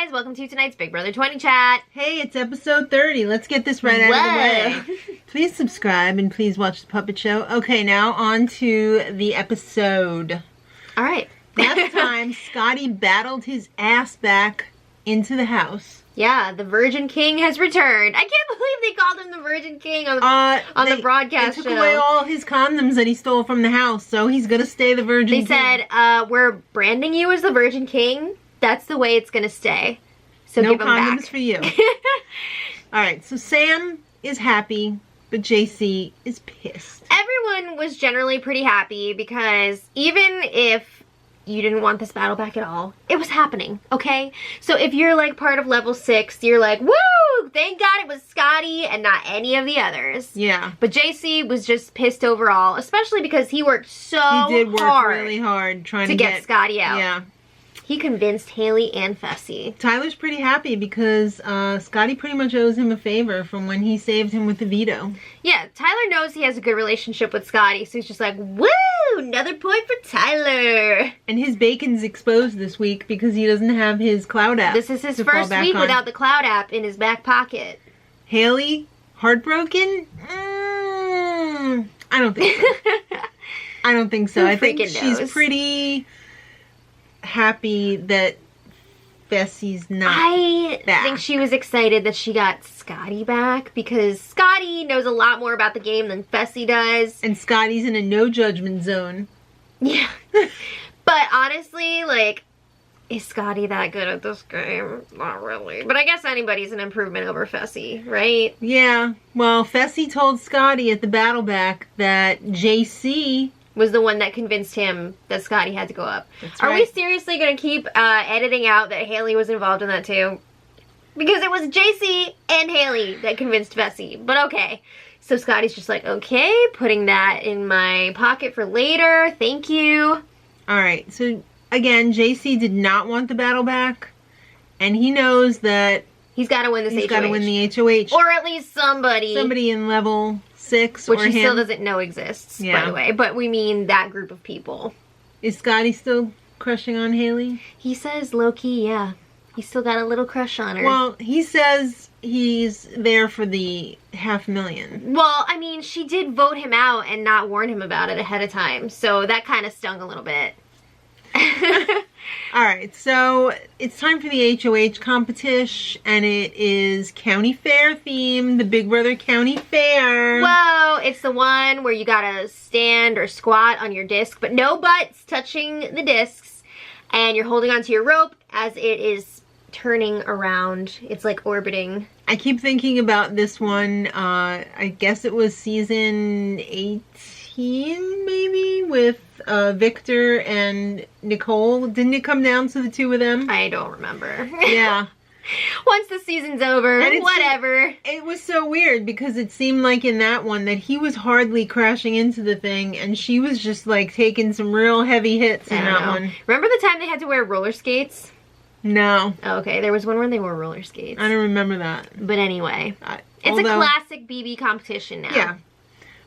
guys, welcome to tonight's Big Brother 20 chat. Hey, it's episode 30. Let's get this right out of the way. Please subscribe and please watch the puppet show. Okay, now on to the episode. All right. Last time, Scotty battled his ass back into the house. Yeah, the Virgin King has returned. I can't believe they called him the Virgin King on the broadcast show. They took away all his condoms that he stole from the house, so he's gonna stay the Virgin King. They said, we're branding you as the Virgin King. That's the way it's gonna stay. So no give them back. condoms for you. Alright, so Sam is happy, but JC is pissed. Everyone was generally pretty happy because even if you didn't want this battle back at all, it was happening, okay? So if you're like part of level 6, you're like, woo! Thank God it was Scotty and not any of the others. Yeah. But JC was just pissed overall, especially because he worked so He did work really hard trying to get Scotty out. Yeah. He convinced Hailey and Fessy. Tyler's pretty happy because Scotty pretty much owes him a favor from when he saved him with the veto. Yeah, Tyler knows he has a good relationship with Scotty, so he's just like, woo! Another point for Tyler! And his bacon's exposed this week because he doesn't have his cloud app. This is his first week without the cloud app in his back pocket. Hailey, heartbroken? I don't think so. I don't think so. I think she's pretty happy that Fessy's not back. I think she was excited that she got Scotty back because Scotty knows a lot more about the game than Fessy does. And Scotty's in a no judgment zone. Yeah. But honestly, like, is Scotty that good at this game? Not really. But I guess anybody's an improvement over Fessy, right? Yeah. Well, Fessy told Scotty at the battle back that JC was the one that convinced him that Scotty had to go up. That's Are right. we seriously going to keep editing out that Hailey was involved in that too? Because it was JC and Hailey that convinced Fessy. But okay. So Scotty's just like, okay, putting that in my pocket for later. Thank you. Alright, so again, JC did not want the battle back. And he knows that he's got to win this HOH. He's got to win the HOH. Or at least somebody. Somebody in level 6 which or he him. still doesn't know exists, by the way. But we mean that group of people. Is Scotty still crushing on Hailey? He says low-key, yeah. He's still got a little crush on her. Well, he says he's there for the $500,000. Well, I mean, she did vote him out and not warn him about it ahead of time. So that kind of stung a little bit. Alright, so it's time for the HOH competition, and it is county fair themed, the Big Brother County Fair. Whoa, it's the one where you gotta stand or squat on your disc, but no butts touching the discs, and you're holding onto your rope as it is turning around. It's like orbiting. I keep thinking about this one, I guess it was season 18 maybe, with Victor and Nicole. Didn't it come down to the two of them? I don't remember. Yeah. Once the season's over, whatever. It was so weird because it seemed like in that one that he was hardly crashing into the thing and she was just like taking some real heavy hits in that one. Remember the time they had to wear roller skates? No. Oh, okay, there was one where they wore roller skates. I don't remember that. But anyway, it's a classic BB competition now. Yeah.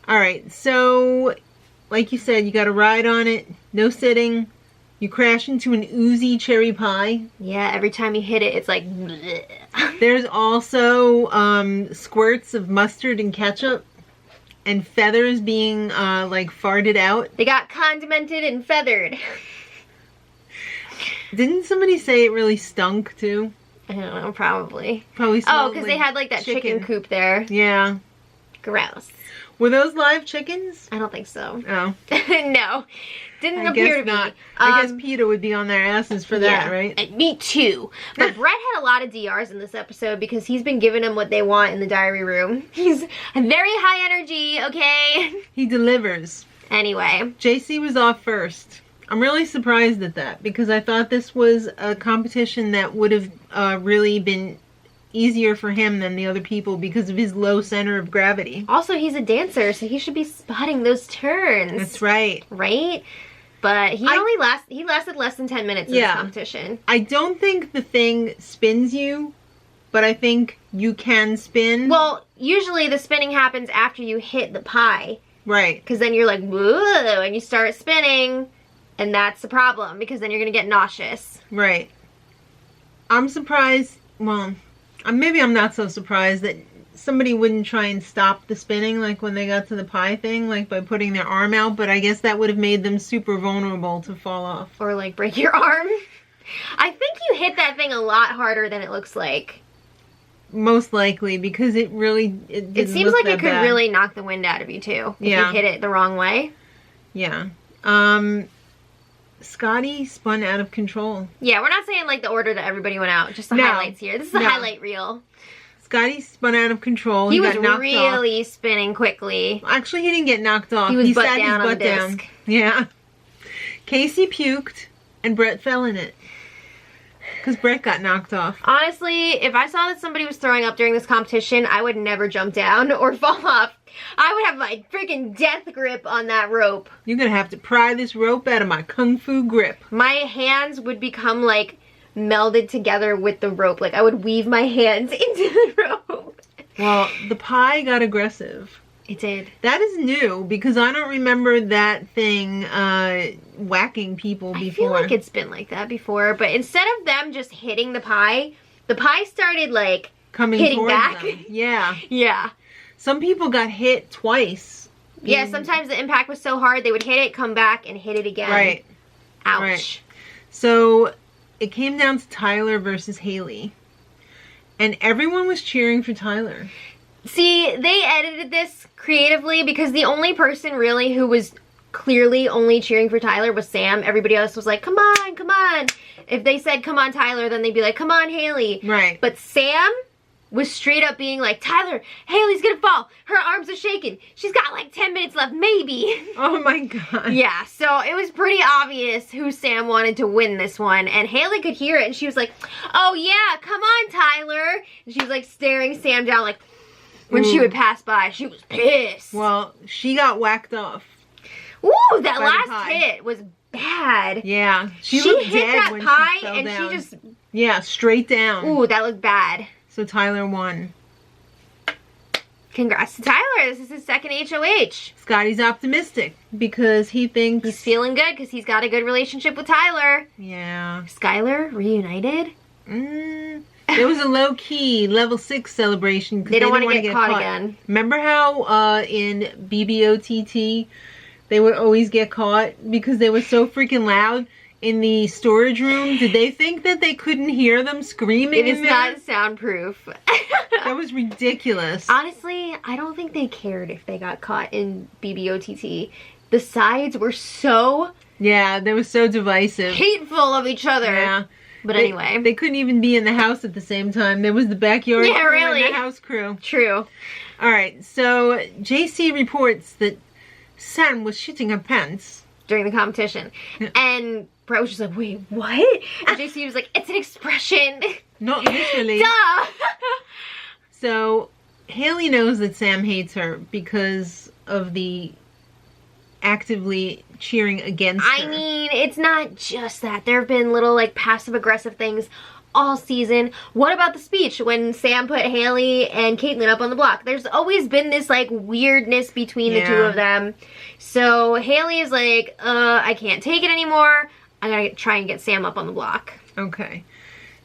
Alright, so like you said, you gotta ride on it, no sitting. You crash into an oozy cherry pie. Yeah, every time you hit it, it's like bleh. There's also squirts of mustard and ketchup and feathers being like farted out. They got condimented and feathered. Didn't somebody say it really stunk too? I don't know, probably. Probably smelled because they had like that chicken coop there. Yeah. Gross. Were those live chickens? I don't think so. Oh. No. Didn't appear to be. I guess PETA would be on their asses for that, right? And me too. But Brett had a lot of DRs in this episode because he's been giving them what they want in the diary room. He's very high energy, okay? He delivers. Anyway. JC was off first. I'm really surprised at that because I thought this was a competition that would have really been easier for him than the other people because of his low center of gravity. Also, he's a dancer, so he should be spotting those turns. That's right. Right? But he lasted less than 10 minutes in this competition. I don't think the thing spins you, but I think you can spin. Well, usually the spinning happens after you hit the pie. Right. Because then you're like, whoa, and you start spinning, and that's the problem, because then you're going to get nauseous. Right. I'm surprised, well, maybe I'm not so surprised that somebody wouldn't try and stop the spinning, like when they got to the pie thing, like by putting their arm out, but I guess that would have made them super vulnerable to fall off. Or like break your arm. I think you hit that thing a lot harder than it looks like. Most likely, because it seems like it could really knock the wind out of you too, if you hit it the wrong way. Yeah. Scotty spun out of control. Yeah, we're not saying like the order that everybody went out, just the highlights here. This is the highlight reel. Scotty spun out of control. He was really spinning quickly. Actually, he didn't get knocked off. He sat down his butt on the down. disc. Yeah. Kacie puked, and Brett fell in it. Because Brett got knocked off. Honestly, if I saw that somebody was throwing up during this competition, I would never jump down or fall off. I would have my freaking death grip on that rope. You're going to have to pry this rope out of my kung fu grip. My hands would become like melded together with the rope. Like I would weave my hands into the rope. Well, the pie got aggressive. It did. That is new because I don't remember that thing whacking people before. I feel like it's been like that before, but instead of them just hitting the pie started like hitting back. Them. Yeah. Yeah. Some people got hit twice. Yeah, sometimes the impact was so hard they would hit it, come back, and hit it again. Right. Ouch. Right. So it came down to Tyler versus Hailey. And everyone was cheering for Tyler. See, they edited this creatively because the only person really who was clearly only cheering for Tyler was Sam. Everybody else was like, come on, come on. If they said, come on, Tyler, then they'd be like, come on, Hailey. Right. But Sam was straight up being like, Tyler, Hailey's gonna fall. Her arms are shaking. She's got like 10 minutes left, maybe. Oh my God. Yeah, so it was pretty obvious who Sam wanted to win this one. And Hailey could hear it and she was like, oh yeah, come on, Tyler. And she was like staring Sam down like, when she would pass by, she was pissed. Well, she got whacked off. Ooh, that last hit was bad. Yeah. She hit dead that when pie she fell and down. she just... Yeah, straight down. Ooh, that looked bad. So Tyler won. Congrats to Tyler. This is his second HOH. Scotty's optimistic because he thinks... He's feeling good because he's got a good relationship with Tyler. Yeah. Skylar reunited? There was a low-key level 6 celebration because they don't want to get caught again. Remember how in BBOTT they would always get caught because they were so freaking loud in the storage room? Did they think that they couldn't hear them screaming It is in there? not soundproof. That was ridiculous. Honestly, I don't think they cared if they got caught in BBOTT. The sides were so... Yeah, they were so divisive. Hateful of each other. Yeah. But anyway. They couldn't even be in the house at the same time. There was the backyard crew really. and the house crew. True. Alright, so JC reports that Sam was shitting her pants. During the competition. And Brett was just like, wait, what? And JC was like, it's an expression. Not literally. Duh! So, Hailey knows that Sam hates her because of the actively cheering against her. I mean, it's not just that. There have been little, like, passive-aggressive things all season. What about the speech when Sam put Hailey and Caitlyn up on the block? There's always been this, like, weirdness between the two of them. So, Hailey is like, I can't take it anymore. I gotta try and get Sam up on the block. Okay.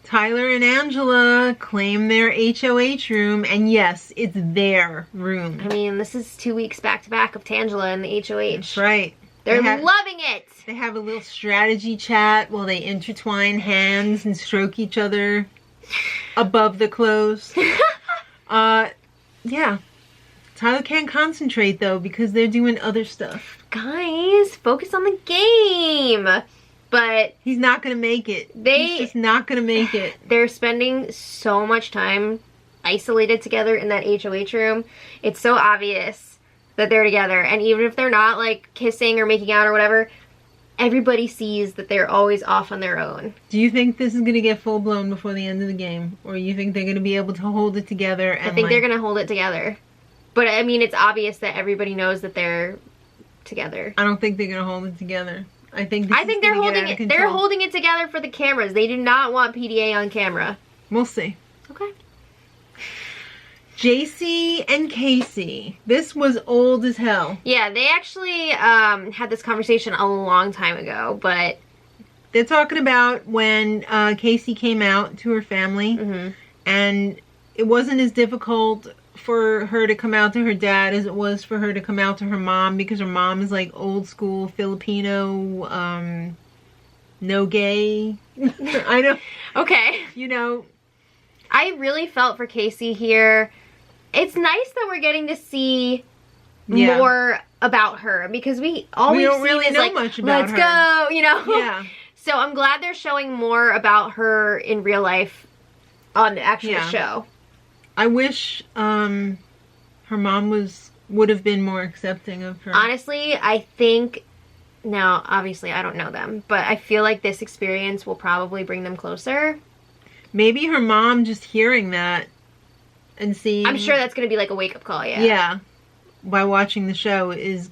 Tyler and Angela claim their HOH room, and yes, it's their room. I mean, this is 2 weeks back-to-back of Tangela and the HOH. That's right. They're loving it. They have a little strategy chat while they intertwine hands and stroke each other above the clothes. Yeah. Tyler can't concentrate, though, because they're doing other stuff. Guys, focus on the game. But he's not going to make it. He's just not going to make it. They're spending so much time isolated together in that HOH room. It's so obvious that they're together. And even if they're not, like, kissing or making out or whatever, everybody sees that they're always off on their own. Do you think this is going to get full-blown before the end of the game? Or you think they're going to be able to hold it together? And I think they're going to hold it together. But, I mean, it's obvious that everybody knows that they're together. I don't think they're going to hold it together. I think they're holding it. They're holding it together for the cameras. They do not want PDA on camera. We'll see. Okay. JC and Kacie. This was old as hell. Yeah, they actually had this conversation a long time ago, but they're talking about when Kacie came out to her family, and it wasn't as difficult for her to come out to her dad as it was for her to come out to her mom, because her mom is like old school Filipino, no gay. I know. Okay. You know. I really felt for Kacie here. It's nice that we're getting to see more about her, because we always don't really know much about her. Let's go, you know? Yeah. So I'm glad they're showing more about her in real life on the actual show. I wish her mom would have been more accepting of her. Honestly, I think, now obviously I don't know them, but I feel like this experience will probably bring them closer. Maybe her mom just hearing that and seeing... I'm sure that's going to be like a wake-up call, yeah. Yeah. By watching the show is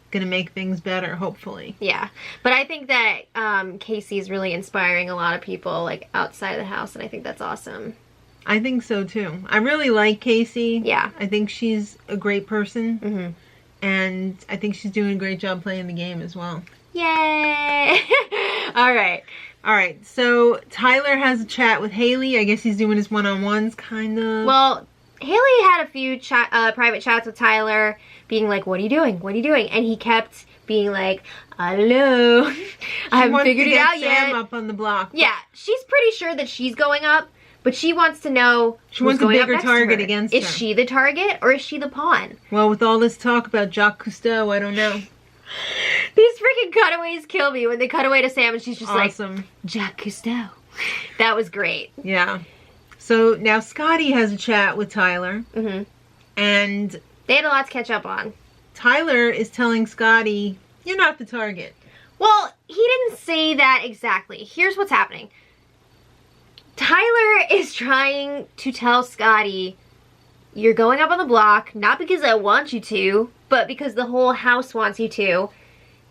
going to make things better, hopefully. Yeah. But I think that Kacie is really inspiring a lot of people, like, outside of the house, and I think that's awesome. I think so, too. I really like Kacie. Yeah. I think she's a great person. And I think she's doing a great job playing the game as well. Yay! All right. All right, so Tyler has a chat with Hailey. I guess he's doing his one-on-ones, kind of. Well, Hailey had a few private chats with Tyler, being like, what are you doing? What are you doing? And he kept being like, hello. I haven't figured it out yet. Sam up on the block. Yeah, she's pretty sure that she's going up, but she wants to know she wants a bigger target against her. Is she the target or is she the pawn? Well, with all this talk about Jacques Cousteau, I don't know. These freaking cutaways kill me when they cut away to Sam and she's just awesome. Like, Jacques Cousteau. That was great. Yeah. So now Scotty has a chat with Tyler. And they had a lot to catch up on. Tyler is telling Scotty, you're not the target. Well, he didn't say that exactly. Here's what's happening. Tyler is trying to tell Scotty, you're going up on the block, not because I want you to, but because the whole house wants you to.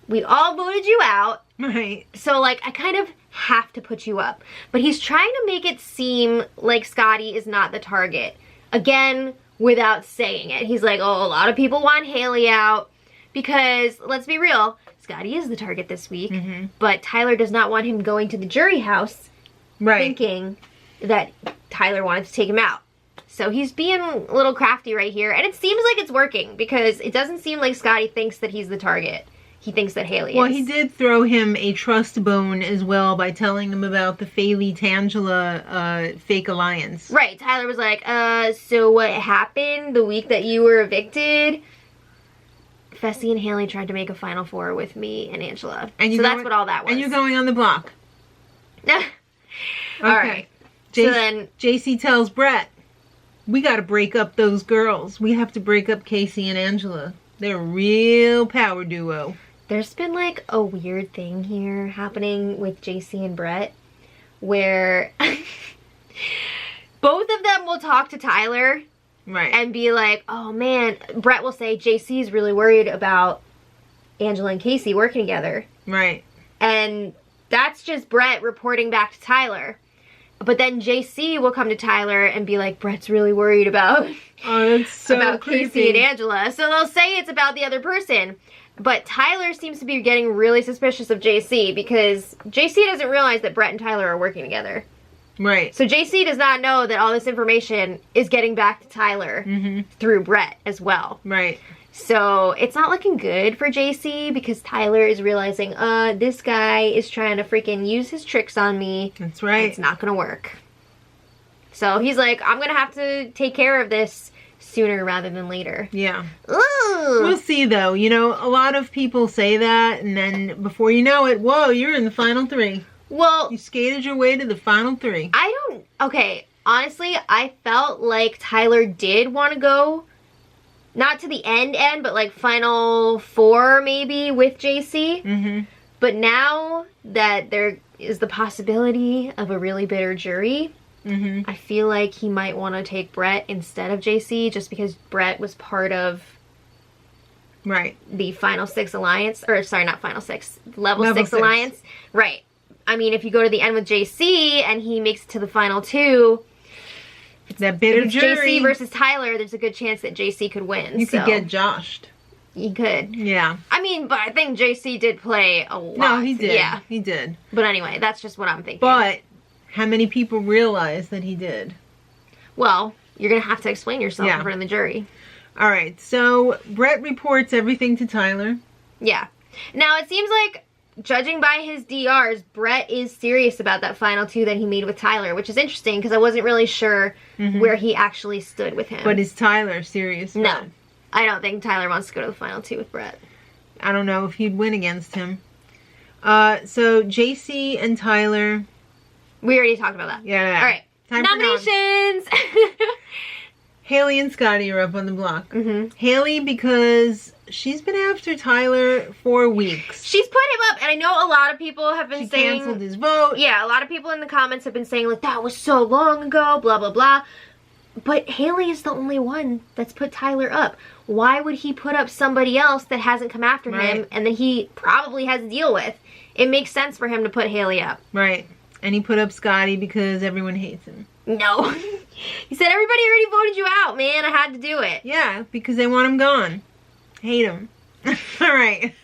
We all voted you out. Right. So, like, I kind of have to put you up. But he's trying to make it seem like Scotty is not the target. Again, without saying it. He's like, oh, a lot of people want Hailey out. Because, let's be real, Scotty is the target this week. But Tyler does not want him going to the jury house thinking that Tyler wanted to take him out. So he's being a little crafty right here. And it seems like it's working, because it doesn't seem like Scotty thinks that he's the target. He thinks that Hailey is. Well, he did throw him a trust bone as well by telling him about the Hailey-Tangela fake alliance. Right. Tyler was like, so what happened the week that you were evicted? Fessy and Hailey tried to make a Final Four with me and Angela. And so that's what all that was. And you're going on the block. All right. So then JC tells Brett, we got to break up those girls. We have to break up Kacie and Angela. They're a real power duo. There's been like a weird thing here happening with JC and Brett where both of them will talk to Tyler and be like, oh man, Brett will say JC is really worried about Angela and Kacie working together. Right. And that's just Brett reporting back to Tyler. But then JC will come to Tyler and be like, Brett's really worried about, that's so about creepy. Kacie and Angela. So they'll say it's about the other person. But Tyler seems to be getting really suspicious of JC because JC doesn't realize that Brett and Tyler are working together. Right. So JC does not know that all this information is getting back to Tyler through Brett as well. Right. So it's not looking good for JC because Tyler is realizing, this guy is trying to freaking use his tricks on me. That's right. It's not going to work. So he's like, I'm going to have to take care of this sooner rather than later. Yeah. Ooh. We'll see though. You know, a lot of people say that and then before you know it, whoa, you're in the final three. Well, you skated your way to the final three. Okay, honestly, I felt like Tyler did want to go, not to the end, but like final four maybe with JC. But now that there is the possibility of a really bitter jury, I feel like he might want to take Brett instead of JC just because Brett was part of the Final Six Alliance. Or, sorry, not Final Six. Level 6 Alliance. Right. I mean, if you go to the end with JC and he makes it to the final two, that bitter jury. JC versus Tyler, there's a good chance that JC could win. You could get joshed. he could. Yeah. I mean, but I think JC did play a lot. No, he did. Yeah. He did. But anyway, that's just what I'm thinking. But how many people realize that he did? Well, you're going to have to explain yourself Yeah. in front of the jury. All right. So Brett reports everything to Tyler. Yeah. Now, it seems like, judging by his DRs, Brett is serious about that final 2 that he made with Tyler, which is interesting because I wasn't really sure where he actually stood with him. But is Tyler serious? No. I don't think Tyler wants to go to the final 2 with Brett. I don't know if he'd win against him. So JC and Tyler. We already talked about that. Yeah. All right. Time for Nominations! Hailey and Scotty are up on the block. Hailey because she's been after Tyler for weeks. She's put him up, and I know a lot of people have been saying... She canceled his vote. Yeah, a lot of people in the comments have been saying, like, that was so long ago, blah, blah, blah. But Hailey is the only one that's put Tyler up. Why would he put up somebody else that hasn't come after him and that he probably has to deal with? It makes sense for him to put Hailey up. Right. And he put up Scotty because everyone hates him. No. He said, everybody already voted you out, man. I had to do it. Yeah, because they want him gone. Hate him. All right.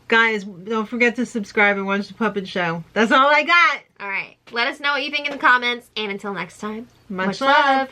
Guys, don't forget to subscribe and watch the puppet show. That's all I got. All right. Let us know what you think in the comments. And until next time, Much love.